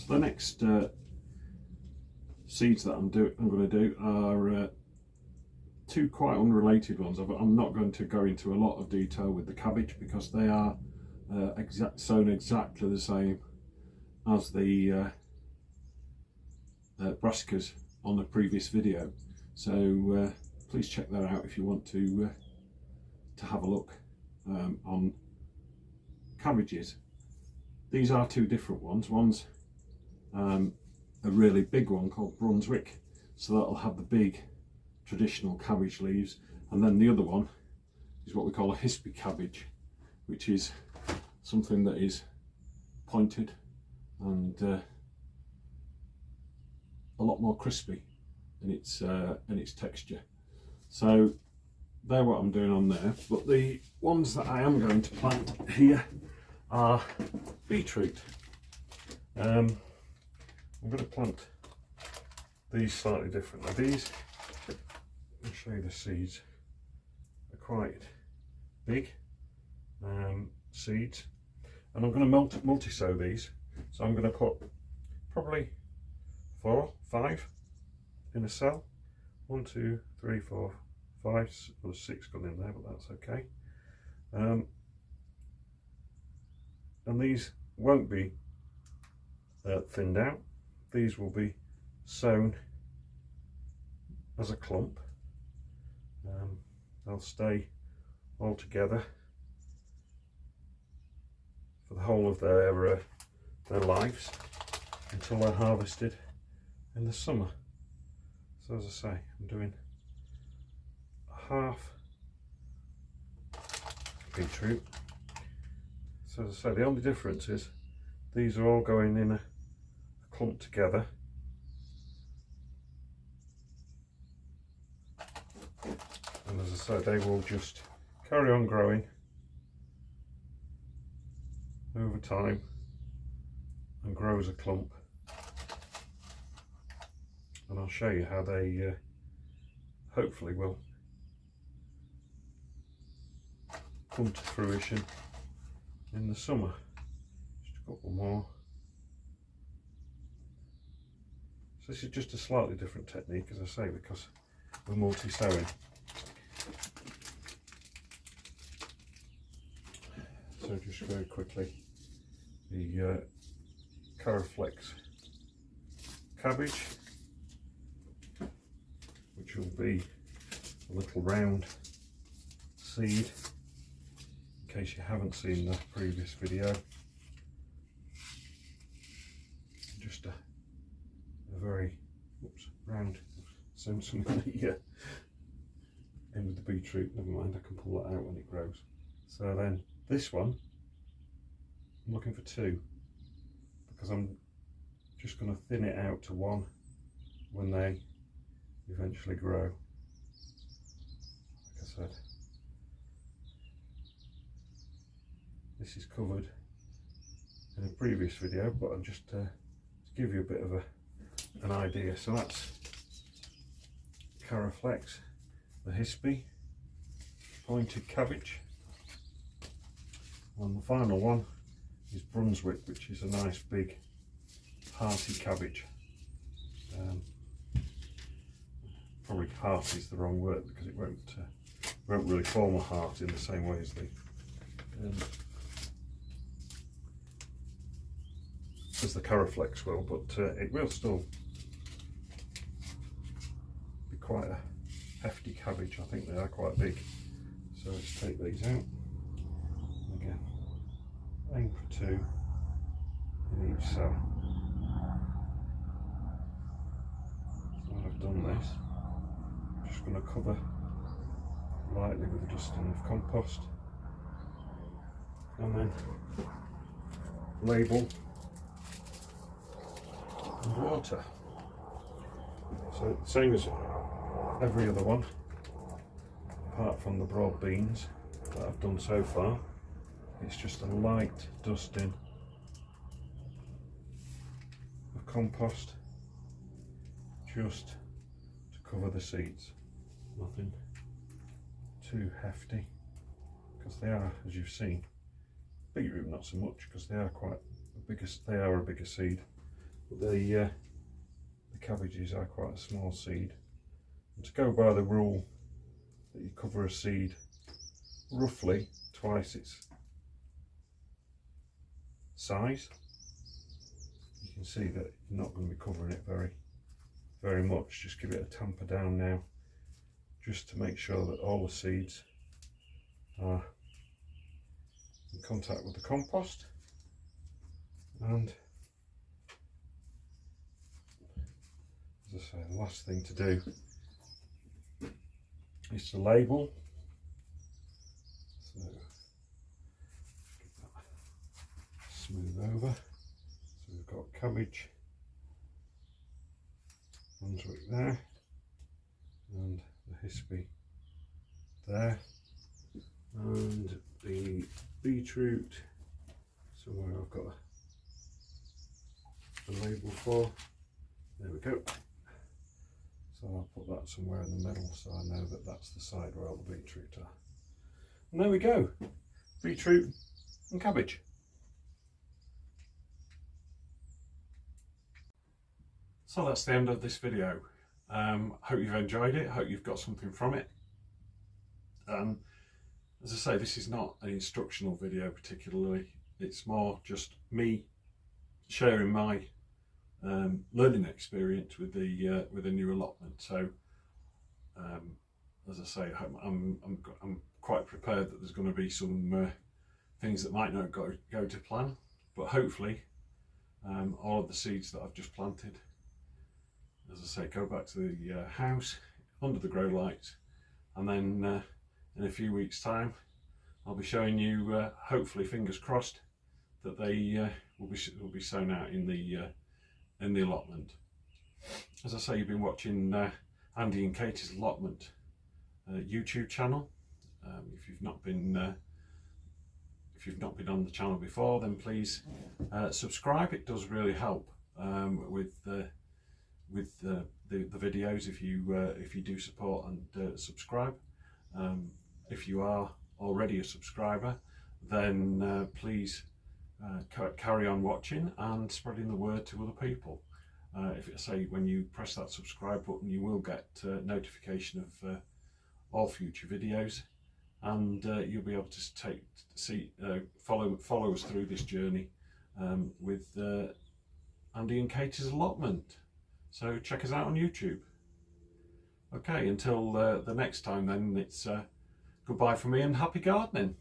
So the next seeds that I'm going to do are two quite unrelated ones. I'm not going to go into a lot of detail with the cabbage because they are sown exactly the same as the brassicas on the previous video. So please check that out if you want to have a look on cabbages. These are two different ones. One's a really big one called Brunswick, so that'll have the big traditional cabbage leaves, and then the other one is what we call a hispy cabbage, which is something that is pointed and a lot more crispy in its texture. So they're what I'm doing on there, but the ones that I am going to plant here are beetroot. I'm going to plant these slightly different. Now these, I'll show you the seeds, are quite big seeds, and I'm going to multi-sow these. So I'm going to put probably 4, 5 in a cell. 1, 2, 3, 4, 5, well, 6 gone in there, but that's okay. And these won't be thinned out. These will be sown as a clump. They'll stay all together for the whole of their lives until they're harvested in the summer. So as I say, I'm doing half beetroot. So as I say, the only difference is these are all going in a clump together. And as I say, they will just carry on growing over time and grow as a clump. And I'll show you how they hopefully will come to fruition in the summer. Just a couple more. So this is just a slightly different technique, as I say, because we're multi-sowing. So just very quickly, the Caraflex cabbage, which will be a little round seed, in case you haven't seen the previous video. Just a very round, so something in with the beetroot. Never mind, I can pull that out when it grows. So then this one, I'm looking for 2, because I'm just going to thin it out to 1 when they eventually grow. Like I said, this is covered in a previous video, but I'm just to give you a bit of an idea. So that's Caraflex, the hispy, pointed cabbage, and the final one is Brunswick, which is a nice big hearty cabbage. Probably heart is the wrong word, because it won't really form a heart in the same way as the Caraflex will, but it will still be quite a hefty cabbage. I think they are quite big. So let's take these out. Again, aim for 2 in each cell. So when I've done this, I'm just going to cover lightly with a dusting of compost, and then label and water. So same as every other one, apart from the broad beans that I've done so far. It's just a light dusting of compost, just to cover the seeds. Nothing too hefty, because they are, as you've seen, beetroot not so much, because they are quite a bigger seed but the cabbages are quite a small seed. And to go by the rule that you cover a seed roughly twice its size, you can see that you're not going to be covering it very much. Just give it a tamper down now, just to make sure that all the seeds are in contact with the compost. And as I say, the last thing to do is to label. So get that smooth over. So we've got cabbage onto it there, and the hispy there, and the beetroot somewhere I've got a label for. There we go. So I'll put that somewhere in the middle so I know that that's the side where all the beetroot are. And there we go, beetroot and cabbage. So that's the end of this video. Hope you've enjoyed it, hope you've got something from it. As I say, this is not an instructional video particularly, it's more just me sharing my learning experience with the new allotment. So as I say, I'm quite prepared that there's going to be some things that might not go to plan, but hopefully all of the seeds that I've just planted, as I say, go back to the house under the grow lights, and then in a few weeks time I'll be showing you, hopefully fingers crossed, that they will be sown out in the allotment. As I say, you've been watching Andy and Katie's allotment YouTube channel. If you've not been on the channel before, then please subscribe. It does really help with the videos if you do support and subscribe. If you are already a subscriber, then please carry on watching and spreading the word to other people. If it say when you press that subscribe button, you will get notification of all future videos, and you'll be able to follow us through this journey with Andy and Katie's allotment. So check us out on YouTube. Okay, until the next time then, it's goodbye from me and happy gardening.